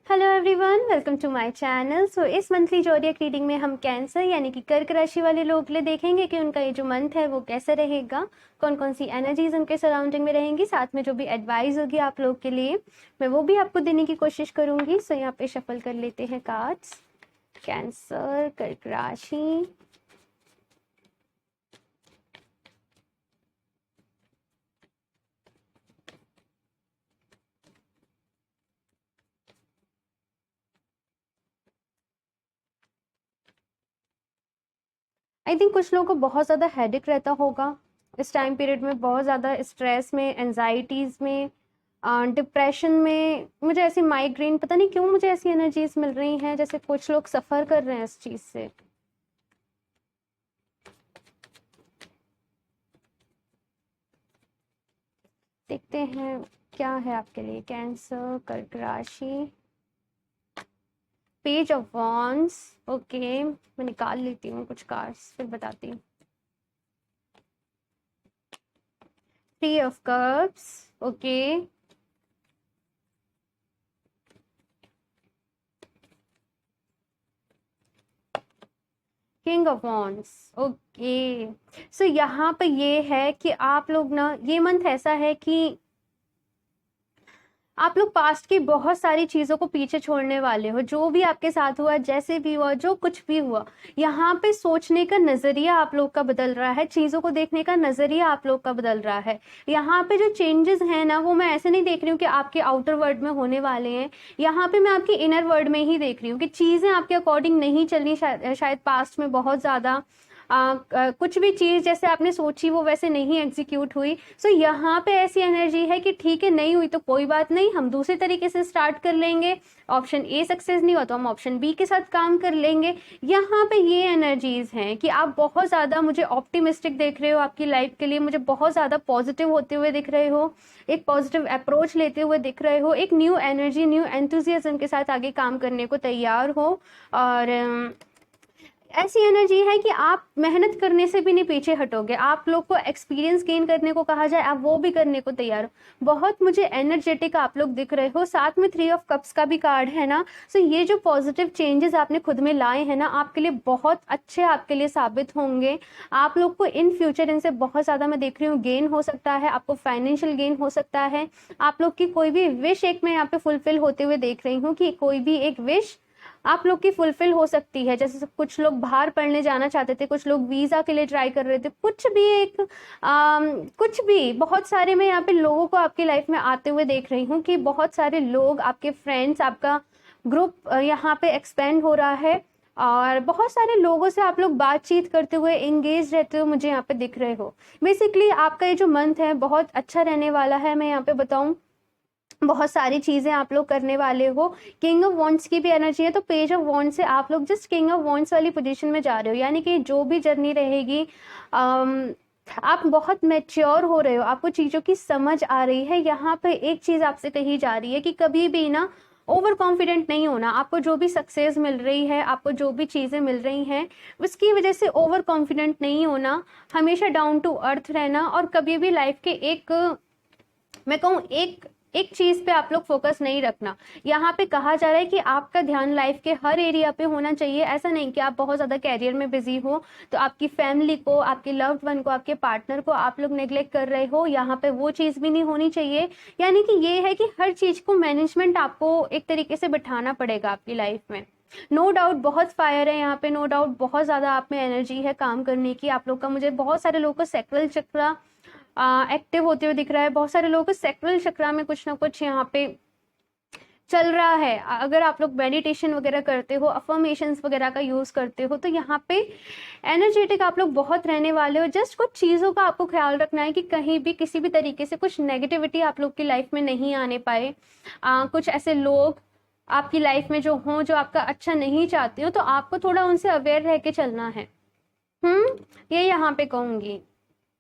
Hello everyone, welcome to my channel. So इस monthly zodiac reading में हम cancer यानी कि कर्क राशि वाले लोग के लिए देखेंगे कि उनका ये जो मंथ है वो कैसे रहेगा, कौन कौन सी एनर्जीज उनके सराउंडिंग में रहेंगी, साथ में जो भी एडवाइस होगी आप लोग के लिए मैं वो भी आपको देने की कोशिश करूंगी। सो यहाँ पे शफल कर लेते हैं कार्ड्स। कैंसर, कर्क राशि, आई थिंक कुछ लोगों को बहुत ज़्यादा हेडेक रहता होगा इस टाइम पीरियड में, बहुत ज़्यादा स्ट्रेस में, एनजाइटीज़ में, डिप्रेशन में। मुझे ऐसी माइग्रेन, पता नहीं क्यों मुझे ऐसी एनर्जीज मिल रही हैं जैसे कुछ लोग सफ़र कर रहे हैं इस चीज़ से। देखते हैं क्या है आपके लिए कैंसर, कर्क राशि। पेज ऑफ वॉन्ड्स, ओके, मैं निकाल लेती हूँ कुछ कार्ड्स फिर बताती हूँ। Three of cups, okay, king of wands, okay. So यहाँ पे ये है कि आप लोग ना, ये मंथ ऐसा है कि आप लोग पास्ट की बहुत सारी चीज़ों को पीछे छोड़ने वाले हो। जो भी आपके साथ हुआ, जैसे भी हुआ, जो कुछ भी हुआ, यहाँ पे सोचने का नज़रिया आप लोग का बदल रहा है, चीज़ों को देखने का नज़रिया आप लोग का बदल रहा है। यहाँ पे जो चेंजेस हैं ना, वो मैं ऐसे नहीं देख रही हूँ कि आपके आउटर वर्ल्ड में होने वाले हैं। यहाँ पे मैं आपके इनर वर्ल्ड में ही देख रही हूँ कि चीज़ें आपके अकॉर्डिंग नहीं चलनी। शायद पास्ट में बहुत ज़्यादा कुछ भी चीज़ जैसे आपने सोची वो वैसे नहीं एग्जीक्यूट हुई। सो यहाँ पे ऐसी एनर्जी है कि ठीक है, नहीं हुई तो कोई बात नहीं, हम दूसरे तरीके से स्टार्ट कर लेंगे। ऑप्शन ए सक्सेस नहीं हुआ तो हम ऑप्शन बी के साथ काम कर लेंगे। यहाँ पे ये एनर्जीज हैं कि आप बहुत ज़्यादा मुझे ऑप्टिमिस्टिक देख रहे हो आपकी लाइफ के लिए, मुझे बहुत ज़्यादा पॉजिटिव होते हुए दिख रहे हो, एक पॉजिटिव अप्रोच लेते हुए दिख रहे हो, एक न्यू एनर्जी, न्यू एंथुजियाज्म के साथ आगे काम करने को तैयार हो। और ऐसी एनर्जी है कि आप मेहनत करने से भी नहीं पीछे हटोगे। आप लोग को एक्सपीरियंस गेन करने को कहा जाए, आप वो भी करने को तैयार हो। बहुत मुझे एनर्जेटिक आप लोग दिख रहे हो। साथ में थ्री ऑफ कप्स का भी कार्ड है ना। सो ये जो पॉजिटिव चेंजेस आपने खुद में लाए हैं ना, आपके लिए बहुत अच्छे आपके लिए साबित होंगे। आप लोग को इन फ्यूचर इनसे बहुत ज़्यादा मैं देख रही हूँ गेन हो सकता है, आपको फाइनेंशियल गेन हो सकता है। आप लोग की कोई भी विश एक मैं यहाँ पे फुलफिल होते हुए देख रही हूँ कि कोई भी एक विश आप लोग की फुलफिल हो सकती है। जैसे कुछ लोग बाहर पढ़ने जाना चाहते थे, कुछ लोग वीजा के लिए ट्राई कर रहे थे, कुछ भी एक कुछ भी, बहुत सारे मैं यहाँ पे लोगों को आपकी लाइफ में आते हुए देख रही हूँ कि बहुत सारे लोग, आपके फ्रेंड्स, आपका ग्रुप यहाँ पे एक्सपेंड हो रहा है और बहुत सारे लोगों से आप लोग बातचीत करते हुए, एंगेज रहते हुए मुझे यहाँ पे दिख रहे हो। बेसिकली आपका ये जो मंथ है बहुत अच्छा रहने वाला है। मैं यहाँ पे बताऊँ, बहुत सारी चीज़ें आप लोग करने वाले हो। किंग ऑफ वॉन्ड्स की भी एनर्जी है, तो पेज ऑफ वॉन्ड से आप लोग जस्ट किंग ऑफ वॉन्ड्स वाली पोजीशन में जा रहे हो। यानी कि जो भी जर्नी रहेगी, आप बहुत मैच्योर हो रहे हो, आपको चीज़ों की समझ आ रही है। यहाँ पे एक चीज़ आपसे कही जा रही है कि कभी भी ना ओवर कॉन्फिडेंट नहीं होना। आपको जो भी सक्सेस मिल रही है, आपको जो भी चीज़ें मिल रही हैं, उसकी वजह से ओवर कॉन्फिडेंट नहीं होना, हमेशा डाउन टू अर्थ रहना। और कभी भी लाइफ के एक, मैं कहूँ, एक एक चीज पे आप लोग फोकस नहीं रखना। यहाँ पे कहा जा रहा है कि आपका ध्यान लाइफ के हर एरिया पे होना चाहिए। ऐसा नहीं कि आप बहुत ज्यादा कैरियर में बिजी हो तो आपकी फैमिली को, आपके लव्ड वन को, आपके पार्टनर को आप लोग नेग्लेक्ट कर रहे हो। यहाँ पे वो चीज भी नहीं होनी चाहिए। यानी कि ये है कि हर चीज को मैनेजमेंट आपको एक तरीके से बिठाना पड़ेगा आपकी लाइफ में। नो डाउट बहुत फायर है यहाँ पे, नो डाउट बहुत ज्यादा आप में एनर्जी है काम करने की। आप लोग का, मुझे बहुत सारे लोगों को सैक्रल चक्र एक्टिव होते हुए दिख रहा है। बहुत सारे लोगों को सैक्रल चक्र में कुछ ना कुछ यहाँ पे चल रहा है। अगर आप लोग मेडिटेशन वगैरह करते हो, अफर्मेशंस वगैरह का यूज करते हो, तो यहाँ पे एनर्जेटिक आप लोग बहुत रहने वाले हो। जस्ट कुछ चीज़ों का आपको ख्याल रखना है कि कहीं भी किसी भी तरीके से कुछ नेगेटिविटी आप लोग की लाइफ में नहीं आने पाए। कुछ ऐसे लोग आपकी लाइफ में जो हों जो आपका अच्छा नहीं चाहते हो, तो आपको थोड़ा उनसे अवेयर रह के चलना है। ये यहाँ पे कहूँगी,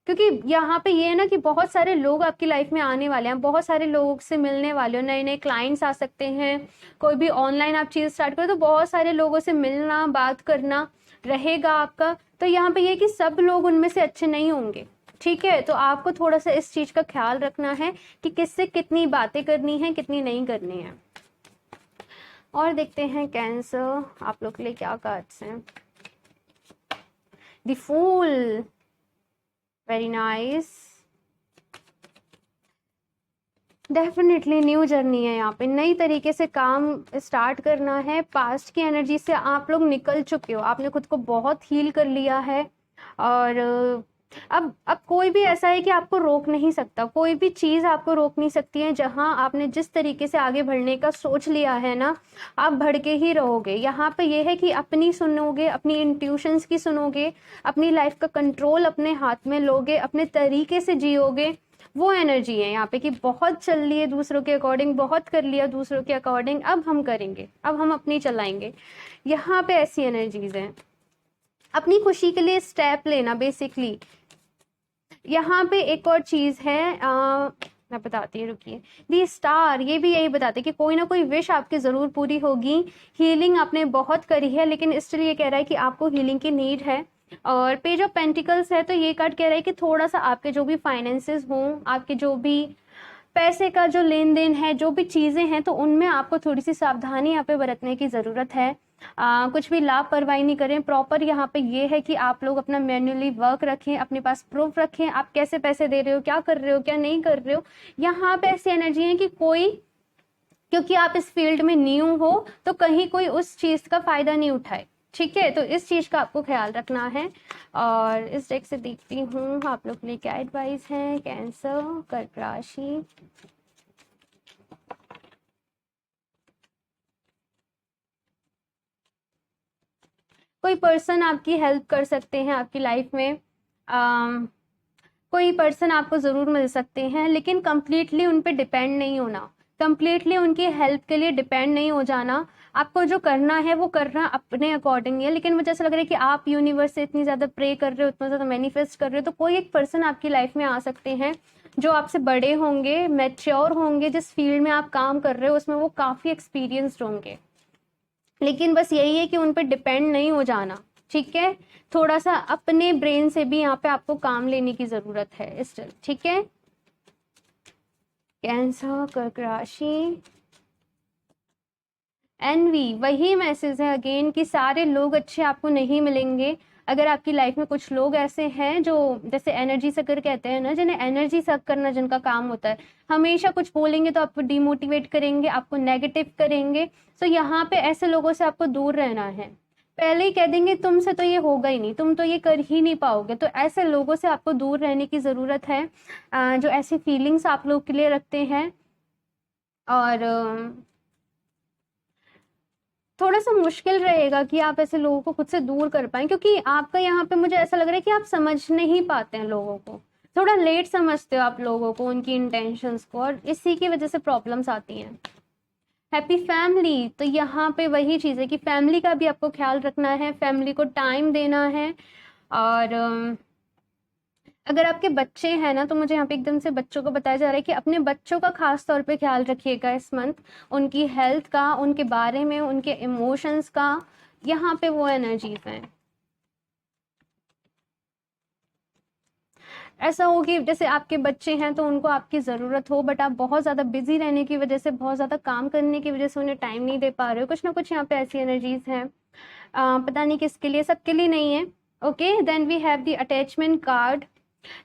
क्योंकि यहाँ पे ये है ना कि बहुत सारे लोग आपकी लाइफ में आने वाले हैं, बहुत सारे लोगों से मिलने वाले हो, नए नए क्लाइंट्स आ सकते हैं। कोई भी ऑनलाइन आप चीज़ स्टार्ट करो तो बहुत सारे लोगों से मिलना, बात करना रहेगा आपका। तो यहाँ पे ये कि सब लोग उनमें से अच्छे नहीं होंगे, ठीक है। तो आपको थोड़ा सा इस चीज़ का ख्याल रखना है कि किससे कितनी बातें करनी है, कितनी नहीं करनी है। और देखते हैं कैंसर आप लोग के लिए क्या कार्ड्स हैं। The fool, very nice. Definitely new journey है यहाँ पे, नई तरीके से काम स्टार्ट करना है। पास्ट की एनर्जी से आप लोग निकल चुके हो, आपने खुद को बहुत हील कर लिया है। और अब कोई भी ऐसा है कि आपको रोक नहीं सकता, कोई भी चीज़ आपको रोक नहीं सकती है। जहाँ आपने जिस तरीके से आगे बढ़ने का सोच लिया है ना, आप भड़के ही रहोगे। यहाँ पे ये है कि अपनी सुनोगे, अपनी इंट्यूशंस की सुनोगे, अपनी लाइफ का कंट्रोल अपने हाथ में लोगे, अपने तरीके से जियोगे। वो एनर्जी है यहाँ पे कि बहुत चल लिए दूसरों के अकॉर्डिंग, बहुत कर लिया दूसरों के अकॉर्डिंग, अब हम करेंगे, अब हम अपनी चलाएंगे। यहाँ पे ऐसी एनर्जीज हैं। अपनी खुशी के लिए स्टेप लेना बेसिकली। यहाँ पे एक और चीज है, मैं बताती हूँ, रुकिए। दी स्टार ये भी यही बताते कि कोई ना कोई विश आपकी जरूर पूरी होगी। हीलिंग आपने बहुत करी है, लेकिन स्टिल ये कह रहा है कि आपको हीलिंग की नीड है। और पेज ऑफ पेंटिकल्स है, तो ये कार्ड कह रहा है कि थोड़ा सा आपके जो भी फाइनेंसेस हों, आपके जो भी पैसे का जो लेन देन है, जो भी चीज़ें हैं, तो उनमें आपको थोड़ी सी सावधानी यहाँ पे बरतने की ज़रूरत है। कुछ भी लापरवाही नहीं करें। प्रॉपर यहाँ पे ये है कि आप लोग अपना मैन्युअली वर्क रखें, अपने पास प्रूफ रखें, आप कैसे पैसे दे रहे हो, क्या कर रहे हो, क्या नहीं कर रहे हो। यहाँ पे ऐसी एनर्जी है कि कोई, क्योंकि आप इस फील्ड में न्यू हो, तो कहीं कोई उस चीज़ का फ़ायदा नहीं उठाए। ठीक है, तो इस चीज़ का आपको ख्याल रखना है। और इस डेक से देखती हूँ आप लोग के लिए क्या एडवाइस है। कैंसर, कर्क राशि, कोई पर्सन आपकी हेल्प कर सकते हैं आपकी लाइफ में। कोई पर्सन आपको ज़रूर मिल सकते हैं, लेकिन कंप्लीटली उन पे डिपेंड नहीं होना, कंप्लीटली उनकी हेल्प के लिए डिपेंड नहीं हो जाना। आपको जो करना है वो करना अपने अकॉर्डिंग है। लेकिन मुझे ऐसा लग रहा है कि आप यूनिवर्स से इतनी ज़्यादा प्रे कर रहे हो, इतना ज़्यादा मैनिफेस्ट कर रहे हो, तो कोई एक पर्सन आपकी लाइफ में आ सकते हैं जो आपसे बड़े होंगे, मैच्योर होंगे, जिस फील्ड में आप काम कर रहे हो उसमें वो काफ़ी एक्सपीरियंस्ड होंगे। लेकिन बस यही है कि उन पर डिपेंड नहीं हो जाना। ठीक है, थोड़ा सा अपने ब्रेन से भी यहाँ पे आपको काम लेने की जरूरत है स्टिल। ठीक है, कैंसर, कर्क राशि, एनवी वही मैसेज है अगेन कि सारे लोग अच्छे आपको नहीं मिलेंगे। अगर आपकी लाइफ में कुछ लोग ऐसे हैं जो, जैसे एनर्जी सकर कहते हैं ना, जिन्हें एनर्जी सक करना जिनका काम होता है, हमेशा कुछ बोलेंगे तो आपको डिमोटिवेट करेंगे, आपको नेगेटिव करेंगे। तो यहाँ पे ऐसे लोगों से आपको दूर रहना है। पहले ही कह देंगे तुमसे तो ये होगा ही नहीं, तुम तो ये कर ही नहीं पाओगे, तो ऐसे लोगों से आपको दूर रहने की ज़रूरत है जो ऐसी फीलिंग्स आप लोग के लिए रखते हैं। और थोड़ा सा मुश्किल रहेगा कि आप ऐसे लोगों को खुद से दूर कर पाएं, क्योंकि आपका यहाँ पे मुझे ऐसा लग रहा है कि आप समझ नहीं पाते हैं लोगों को, थोड़ा लेट समझते हो आप लोगों को, उनकी इंटेंशंस को, और इसी की वजह से प्रॉब्लम्स आती हैं। हैप्पी फैमिली, तो यहाँ पे वही चीज़ है कि फैमिली का भी आपको ख्याल रखना है, फैमिली को टाइम देना है। और अगर आपके बच्चे हैं ना, तो मुझे यहाँ पे एकदम से बच्चों को बताया जा रहा है कि अपने बच्चों का खास तौर पे ख्याल रखिएगा इस मंथ, उनकी हेल्थ का, उनके बारे में, उनके इमोशंस का। यहाँ पे वो एनर्जीज हैं। ऐसा हो कि जैसे आपके बच्चे हैं तो उनको आपकी ज़रूरत हो, बट आप बहुत ज़्यादा बिजी रहने की वजह से, बहुत ज़्यादा काम करने की वजह से उन्हें टाइम नहीं दे पा रहे हो। कुछ ना कुछ यहाँ पे ऐसी एनर्जीज हैं, पता नहीं किसके लिए, सबके लिए नहीं है। Okay, then we have the attachment card.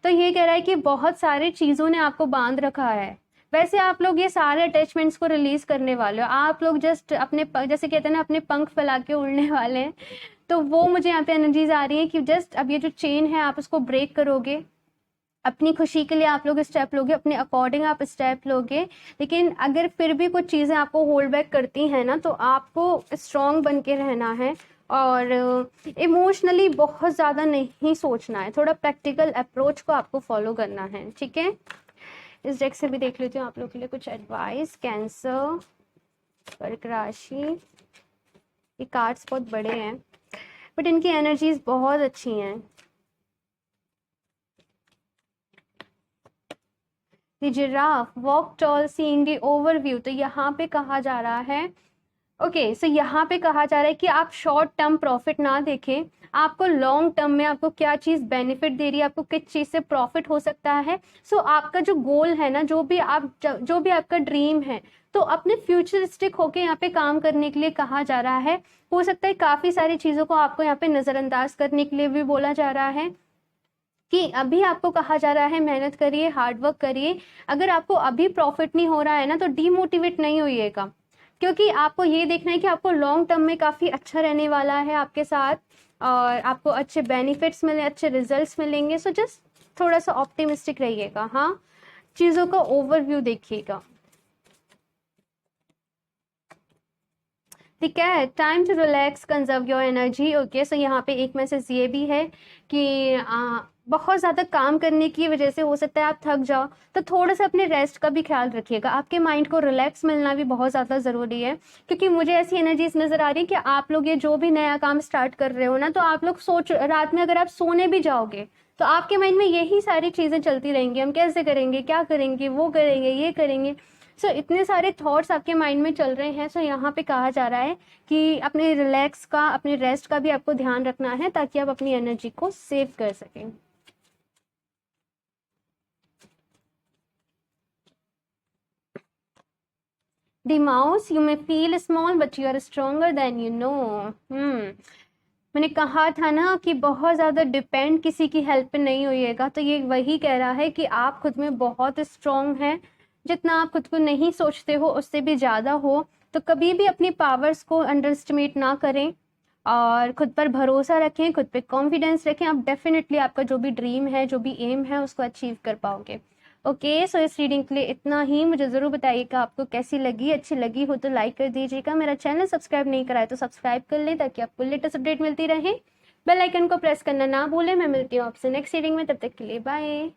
तो ये कह रहा है कि बहुत सारे चीज़ों ने आपको बांध रखा है। वैसे आप लोग ये सारे अटैचमेंट्स को रिलीज करने वाले हो, आप लोग जस्ट अपने जैसे कहते हैं ना, अपने पंख फैला के उड़ने वाले हैं। तो वो मुझे यहाँ पे एनर्जीज आ रही है कि जस्ट अब ये जो चेन है आप उसको ब्रेक करोगे, अपनी खुशी के लिए आप लोग स्टेप लोगे, अपने अकॉर्डिंग आप स्टेप लोगे। लेकिन अगर फिर भी कुछ चीज़ें आपको होल्ड बैक करती हैं ना, तो आपको स्ट्रॉन्ग बन के रहना है और इमोशनली बहुत ज़्यादा नहीं सोचना है, थोड़ा प्रैक्टिकल अप्रोच को आपको फॉलो करना है। ठीक है, इस डेक से भी देख लेती हूँ आप लोग के लिए कुछ एडवाइस। कैंसर, कर्क राशि, ये कार्ड्स बहुत बड़े हैं बट इनकी एनर्जीज बहुत अच्छी हैं। The giraffe, walk tall seeing the overview, तो यहाँ पे कहा जा रहा है ओके, सो यहाँ पे कहा जा रहा है कि आप शॉर्ट टर्म प्रॉफिट ना देखें, आपको लॉन्ग टर्म में आपको क्या चीज़ बेनिफिट दे रही है, आपको किस चीज़ से प्रॉफिट हो सकता है। सो आपका जो गोल है ना, जो भी आपका ड्रीम है, तो अपने फ्यूचरिस्टिक होके यहाँ पे काम करने के लिए कहा जा रहा है। हो सकता है काफ़ी सारी चीज़ों को आपको यहाँ पे नज़रअंदाज करने के लिए भी बोला जा रहा है कि अभी आपको कहा जा रहा है मेहनत करिए, हार्ड वर्क करिए। अगर आपको अभी प्रॉफिट नहीं हो रहा है ना, तो डीमोटिवेट नहीं होइएगा, क्योंकि आपको ये देखना है कि आपको लॉन्ग टर्म में काफ़ी अच्छा रहने वाला है आपके साथ, और आपको अच्छे बेनिफिट्स मिले, अच्छे रिजल्ट्स मिलेंगे। सो जस्ट थोड़ा सा ऑप्टिमिस्टिक रहिएगा, हाँ, चीज़ों का ओवरव्यू देखिएगा। ठीक है, time to relax, conserve your energy. Okay, so यहाँ पे एक मैसेज ये भी है कि बहुत ज़्यादा काम करने की वजह से हो सकता है आप थक जाओ, तो थोड़ा सा अपने रेस्ट का भी ख्याल रखिएगा। आपके माइंड को रिलैक्स मिलना भी बहुत ज़्यादा ज़रूरी है, क्योंकि मुझे ऐसी एनर्जीज नज़र आ रही है कि आप लोग ये जो भी नया काम स्टार्ट कर रहे हो ना, तो आप लोग सोच, रात में अगर आप सोने भी जाओगे तो आपके माइंड में यही सारी चीज़ें चलती रहेंगी, हम कैसे करेंगे, क्या करेंगे, वो करेंगे, ये करेंगे। सो इतने सारे थॉट्स आपके माइंड में चल रहे हैं। सो यहाँ पे कहा जा रहा है कि अपने रिलैक्स का, अपने रेस्ट का भी आपको ध्यान रखना है, ताकि आप अपनी एनर्जी को सेव कर सकें। The mouse, you may feel small but you are stronger than you know. मैंने कहा था ना कि बहुत ज़्यादा डिपेंड किसी की हेल्प पे नहीं होइएगा, तो ये वही कह रहा है कि आप खुद में बहुत स्ट्रोंग हैं। जितना आप खुद को नहीं सोचते हो उससे भी ज़्यादा हो, तो कभी भी अपनी पावर्स को अंडर एस्टिमेट ना करें, और खुद पर भरोसा रखें, खुद पे कॉन्फिडेंस रखें। आप डेफिनेटली आपका जो भी ड्रीम है, जो भी एम है, उसको अचीव कर पाओगे। ओके, सो इस रीडिंग के लिए इतना ही। मुझे ज़रूर बताइएगा आपको कैसी लगी। अच्छी लगी हो तो लाइक कर दीजिएगा। मेरा चैनल सब्सक्राइब नहीं करा है तो सब्सक्राइब कर लें, ताकि आपको लेटेस्ट अपडेट मिलती रहे। बेल आइकन को प्रेस करना ना भूलें। मैं मिलती हूँ आपसे नेक्स्ट रीडिंग में, तब तक के लिए बाय।